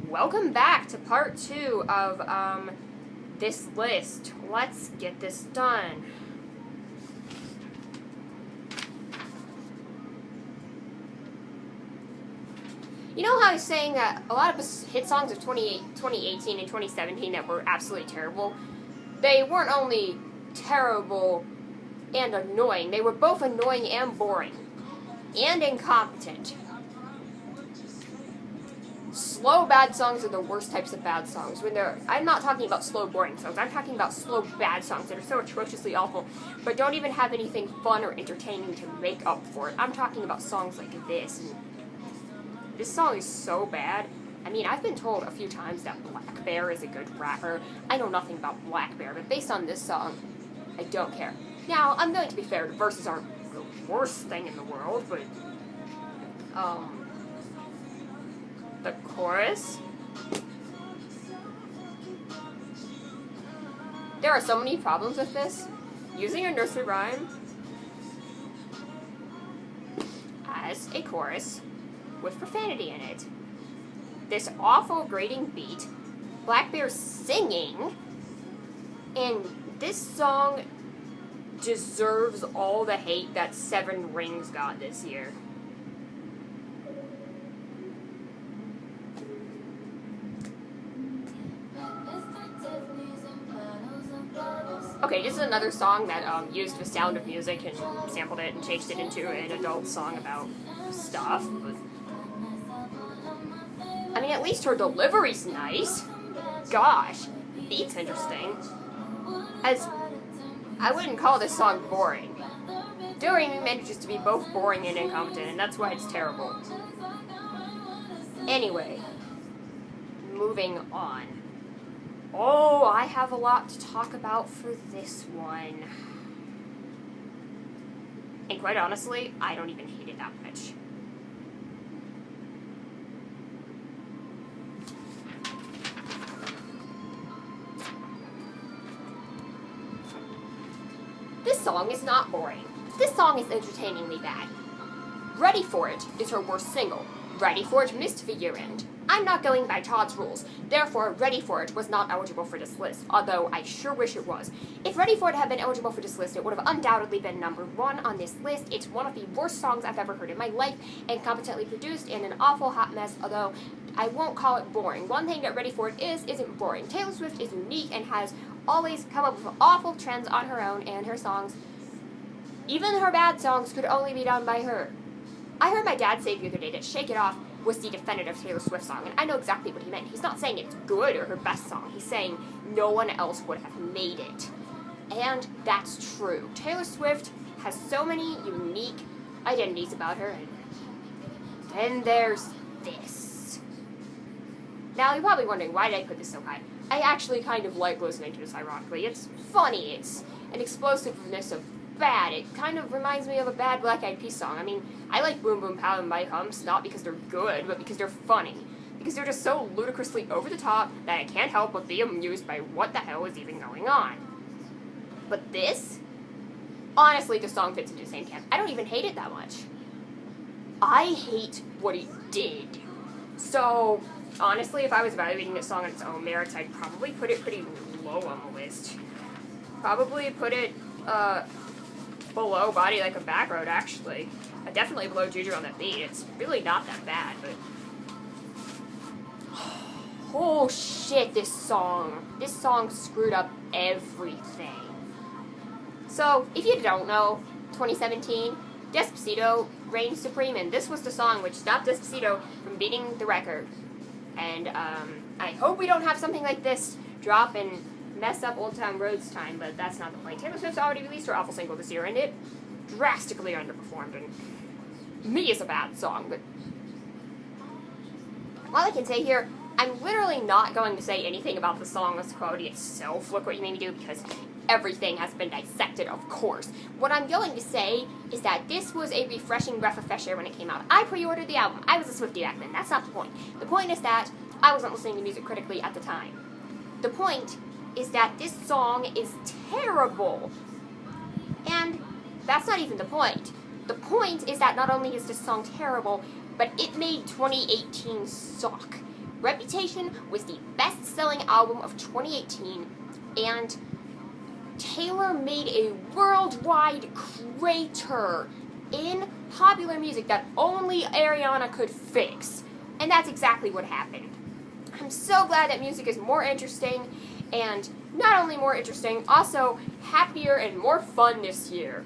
Welcome back to part 2 of this list. Let's get this done. You know how I was saying that a lot of hit songs of 2018 and 2017 that were absolutely terrible? They weren't only terrible and annoying, they were both annoying and boring. And incompetent. Slow bad songs are the worst types of bad songs. I'm not talking about slow boring songs, I'm talking about slow bad songs that are so atrociously awful, but don't even have anything fun or entertaining to make up for it. I'm talking about songs like this. And this song is so bad. I mean, I've been told a few times that blackbear is a good rapper. I know nothing about blackbear, but based on this song, I don't care. Now, I'm going to be fair, the verses aren't the worst thing in the world, but, the chorus? There are so many problems with this. Using a nursery rhyme as a chorus with profanity in it. This awful grating beat, blackbear singing, and this song deserves all the hate that Seven Rings got this year. Okay, this is another song that used The Sound of Music and sampled it and changed it into an adult song about stuff. But I mean, at least her delivery's nice. Gosh, beat's interesting. As I wouldn't call this song boring. Do-Re-Mi manages to be both boring and incompetent, and that's why it's terrible. Anyway, moving on. Oh, I have a lot to talk about for this one. And quite honestly, I don't even hate it that much. This song is not boring. This song is entertainingly bad. Ready For It is her worst single. Ready For It missed the year-end. I'm not going by Todd's rules, therefore Ready For It was not eligible for this list, although I sure wish it was. If Ready For It had been eligible for this list, it would have undoubtedly been number 1 on this list. It's one of the worst songs I've ever heard in my life, incompetently produced, and an awful hot mess, although I won't call it boring. One thing that Ready For It isn't boring. Taylor Swift is unique and has always come up with awful trends on her own, and her songs, even her bad songs, could only be done by her. I heard my dad say the other day that Shake It Off was the definitive Taylor Swift song, and I know exactly what he meant. He's not saying it's good or her best song. He's saying no one else would have made it. And that's true. Taylor Swift has so many unique identities about her, and then there's this. Now, you're probably wondering, why did I put this so high? I actually kind of like listening to this, ironically. It's funny. It's an explosiveness of bad. It kind of reminds me of a bad Black Eyed Peas song. I mean, I like Boom Boom Pow and My Humps, not because they're good, but because they're funny. Because they're just so ludicrously over the top that I can't help but be amused by what the hell is even going on. But this? Honestly, the song fits into the same camp. I don't even hate it that much. I hate what it did. So, honestly, if I was evaluating this song on its own merits, I'd probably put it pretty low on the list. Probably put it, below Body Like a Back Road, actually. Definitely below Juju on that beat. It's really not that bad, but... Oh shit, this song. This song screwed up everything. So, if you don't know, 2017, Despacito reigned supreme, and this was the song which stopped Despacito from beating the record. And, I hope we don't have something like this drop and mess up Old Town Road's time, but that's not the point. Taylor Swift's already released her awful single this year, and it drastically underperformed, and me is a bad song, but all I can say here, I'm literally not going to say anything about the song's quality itself, Look What You Made Me Do, because everything has been dissected, of course. What I'm going to say is that this was a refreshing breath of fresh air when it came out. I pre-ordered the album. I was a Swiftie back then. That's not the point. The point is that I wasn't listening to music critically at the time. The point is that this song is terrible. And that's not even the point. The point is that not only is this song terrible, but it made 2018 suck. Reputation was the best-selling album of 2018, and Taylor made a worldwide crater in popular music that only Ariana could fix. And that's exactly what happened. I'm so glad that music is more interesting, and not only more interesting, also happier and more fun this year.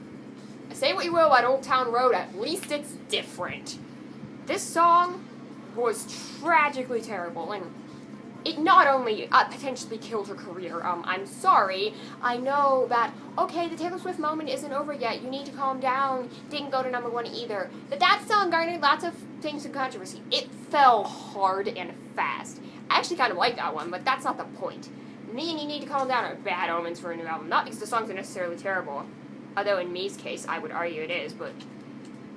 Say what you will about Old Town Road, at least it's different. This song was tragically terrible, and it not only potentially killed her career. I'm sorry. I know that, okay, the Taylor Swift moment isn't over yet. You need to calm down. Didn't go to #1 either. But that song garnered lots of things and controversy. It fell hard and fast. I actually kind of like that one, but that's not the point. Me and You Need to Calm Down are bad omens for a new album. Not because the songs are necessarily terrible, although in me's case, I would argue it is, but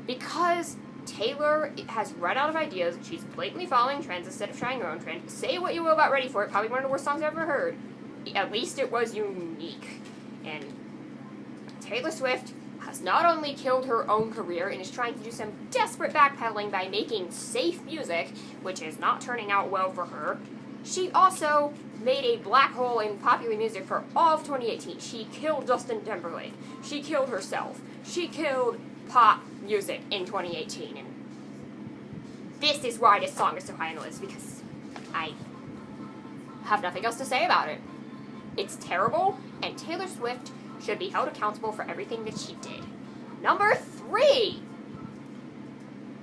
because Taylor has run out of ideas. She's blatantly following trends instead of trying her own trend. Say what you will about Ready For It, probably one of the worst songs I've ever heard. At least it was unique. And Taylor Swift has not only killed her own career and is trying to do some desperate backpedaling by making safe music, which is not turning out well for her, she also made a black hole in popular music for all of 2018. She killed Justin Timberlake. She killed herself. She killed pop music in 2018, and this is why this song is so high on the list, because I have nothing else to say about it. It's terrible, and Taylor Swift should be held accountable for everything that she did. Number 3!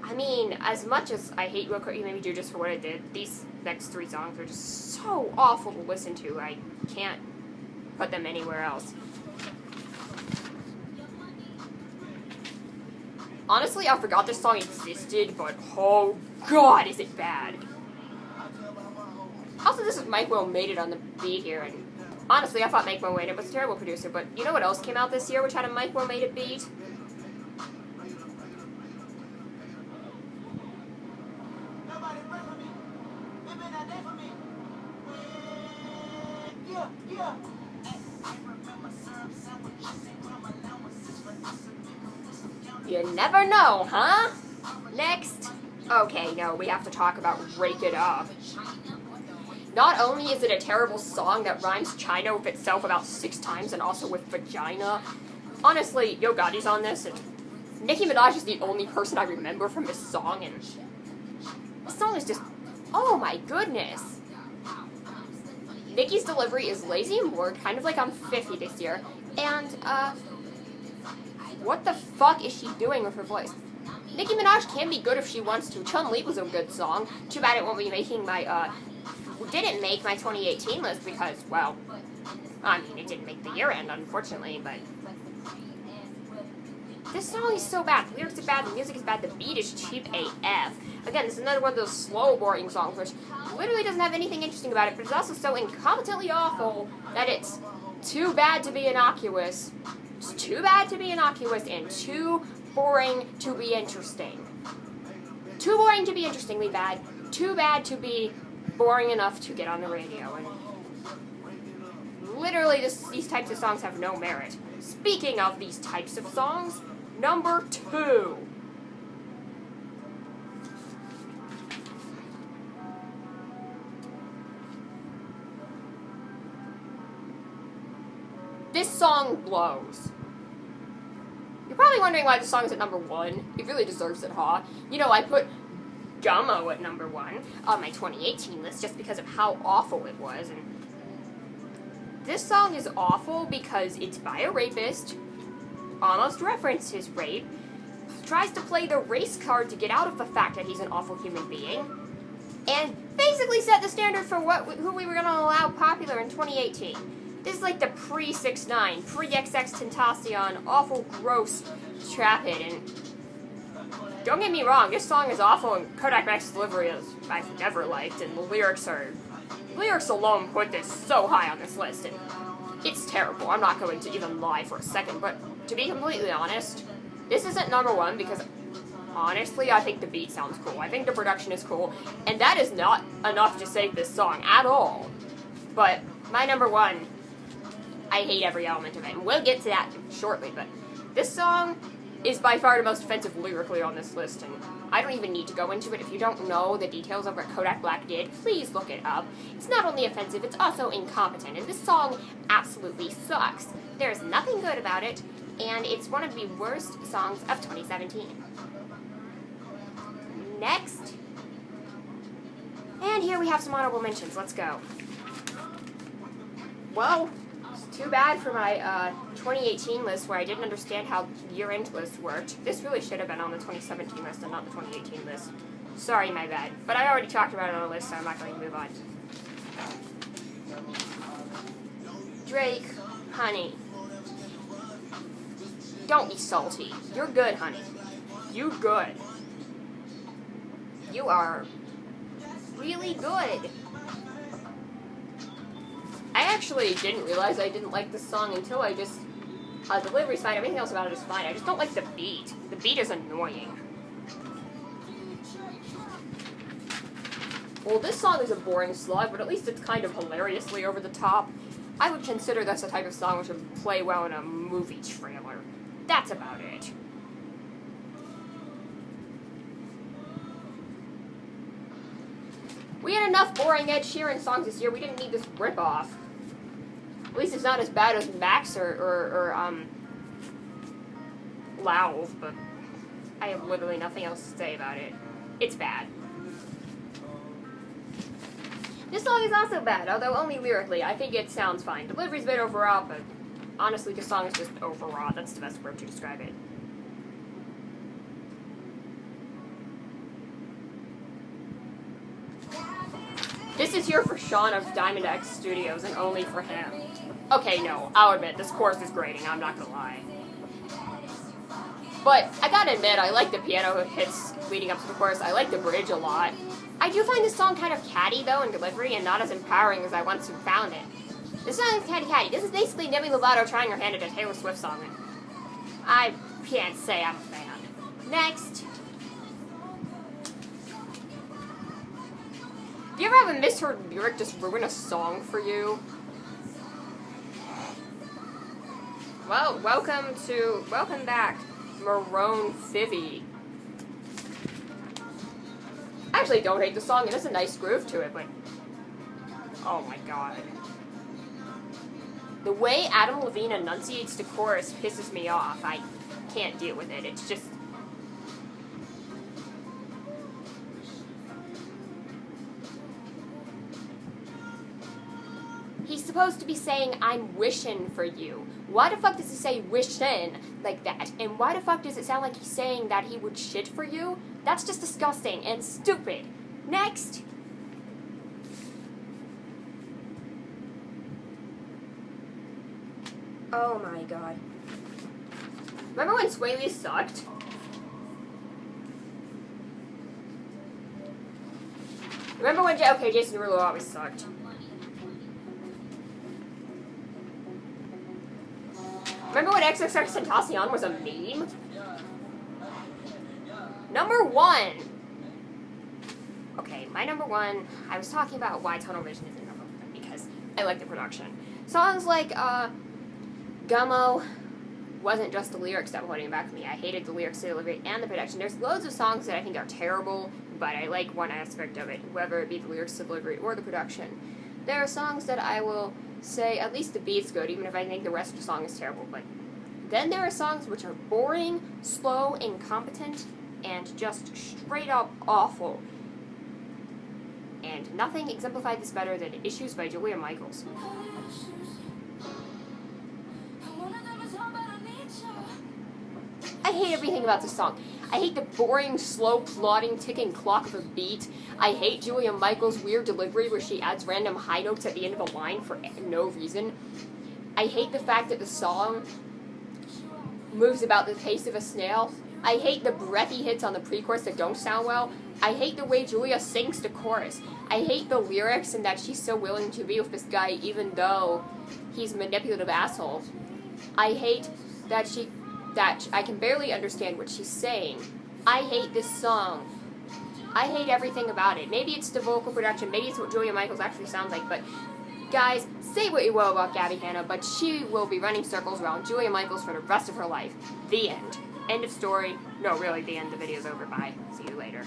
I mean, as much as I hate What You Made Me Do Just For What I Did, these next 3 songs are just so awful to listen to. I can't put them anywhere else. Honestly, I forgot this song existed, but oh god, is it bad. Also, this is Mike Will made it on the beat here, and honestly, I thought Mike Will made it was a terrible producer, but you know what else came out this year which had a Mike Will made it beat? You never know, huh? Next. Okay, no, we have to talk about Rake It Up. Not only is it a terrible song that rhymes China with itself about 6 times and also with vagina. Honestly, Yo Gotti's on this, and Nicki Minaj is the only person I remember from this song, and this song is just, oh my goodness. Nicki's delivery is lazy and bored, kind of like I'm 50 this year, and, what the fuck is she doing with her voice? Nicki Minaj can be good if she wants to. Chun-Li was a good song. Too bad it won't be making my, didn't make my 2018 list because, well, I mean, it didn't make the year-end, unfortunately, but this song is so bad. The lyrics are bad, the music is bad, the beat is cheap AF. Again, this is another one of those slow, boring songs, which literally doesn't have anything interesting about it, but it's also so incompetently awful that it's too bad to be innocuous. It's too bad to be innocuous and too boring to be interesting. Too boring to be interestingly bad. Too bad to be boring enough to get on the radio. And literally, these types of songs have no merit. Speaking of these types of songs, number 2. This song blows. You're probably wondering why this song is at number 1. It really deserves it, huh? You know, I put Gummo at number 1 on my 2018 list just because of how awful it was. And this song is awful because it's by a rapist, almost references rape, tries to play the race card to get out of the fact that he's an awful human being, and basically set the standard for who we were going to allow popular in 2018. This is like the pre-6ix9ine, pre-XXXTentacion, awful, gross trap hit, and don't get me wrong, this song is awful, and Kodak Black's delivery is I've never liked, and the lyrics alone put this so high on this list, and it's terrible. I'm not going to even lie for a second, but to be completely honest, this isn't number 1 because, honestly, I think the beat sounds cool. I think the production is cool, and that is not enough to save this song at all. But my number 1, I hate every element of it, and we'll get to that shortly, but this song is by far the most offensive lyrically on this list, and I don't even need to go into it. If you don't know the details of what Kodak Black did, please look it up. It's not only offensive, it's also incompetent, and this song absolutely sucks. There's nothing good about it, and it's one of the worst songs of 2017. Next. And here we have some honorable mentions. Let's go. Well, it's too bad for my 2018 list where I didn't understand how year-end list worked. This really should have been on the 2017 list and not the 2018 list. Sorry, my bad. But I already talked about it on the list, so I'm not going to move on. Drake, honey. Don't be salty. You're good, honey. You good. You are really good. I actually didn't realize I didn't like this song until I just... delivery's fine, everything else about it is fine. I just don't like the beat. The beat is annoying. Well, this song is a boring slog, but at least it's kind of hilariously over the top. I would consider this a type of song which would play well in a movie trailer. That's about it. We had enough boring Ed Sheeran songs this year. We didn't need this ripoff. At least it's not as bad as Max or Lauv, but I have literally nothing else to say about it. It's bad. This song is also bad, although only lyrically. I think it sounds fine. Delivery's a bit overall, but honestly, the song is just overall. That's the best word to describe it. This is here for Sean of Diamond X Studios and only for him. Okay, no, I'll admit, this chorus is grating, I'm not gonna lie. But I gotta admit, I like the piano hits leading up to the chorus. I like the bridge a lot. I do find this song kind of catty, though, in delivery, and not as empowering as I once found it. This song is catty. This is basically Demi Lovato trying her hand at a Taylor Swift song. I can't say I'm a fan. Next. Do you ever have a misheard lyric just ruin a song for you? Well, welcome back, Maroon 5. I actually don't hate the song, it has a nice groove to it, but... oh my god. The way Adam Levine enunciates the chorus pisses me off. I can't deal with it, it's just... He's supposed to be saying, I'm wishing for you. Why the fuck does he say wishin' like that? And why the fuck does it sound like he's saying that he would shit for you? That's just disgusting and stupid. Next. Oh my god. Remember when Sway Lee sucked? Remember when Jason Derulo always sucked? Remember when XXXTentacion was a meme? Number 1. Okay, my number 1, I was talking about why Tunnel Vision isn't number 1, because I like the production. Songs like, Gummo wasn't just the lyrics that were holding it back for me. I hated the lyrics, the delivery, and the production. There's loads of songs that I think are terrible, but I like one aspect of it, whether it be the lyrics, the delivery, or the production. There are songs that I will say, at least the beat's good, even if I think the rest of the song is terrible, but then there are songs which are boring, slow, incompetent, and just straight up awful. And nothing exemplified this better than Issues by Julia Michaels. I hate everything about this song. I hate the boring, slow, plodding, ticking clock of a beat. I hate Julia Michaels' weird delivery where she adds random high notes at the end of a line for no reason. I hate the fact that the song moves about the pace of a snail. I hate the breathy hits on the pre-chorus that don't sound well. I hate the way Julia sings the chorus. I hate the lyrics and that she's so willing to be with this guy even though he's a manipulative asshole. I hate that I can barely understand what she's saying. I hate this song. I hate everything about it. Maybe it's the vocal production, maybe it's what Julia Michaels actually sounds like, but guys, say what you will about Gabby Hanna, but she will be running circles around Julia Michaels for the rest of her life. The end. End of story. No, really, the end. The video's over. Bye. See you later.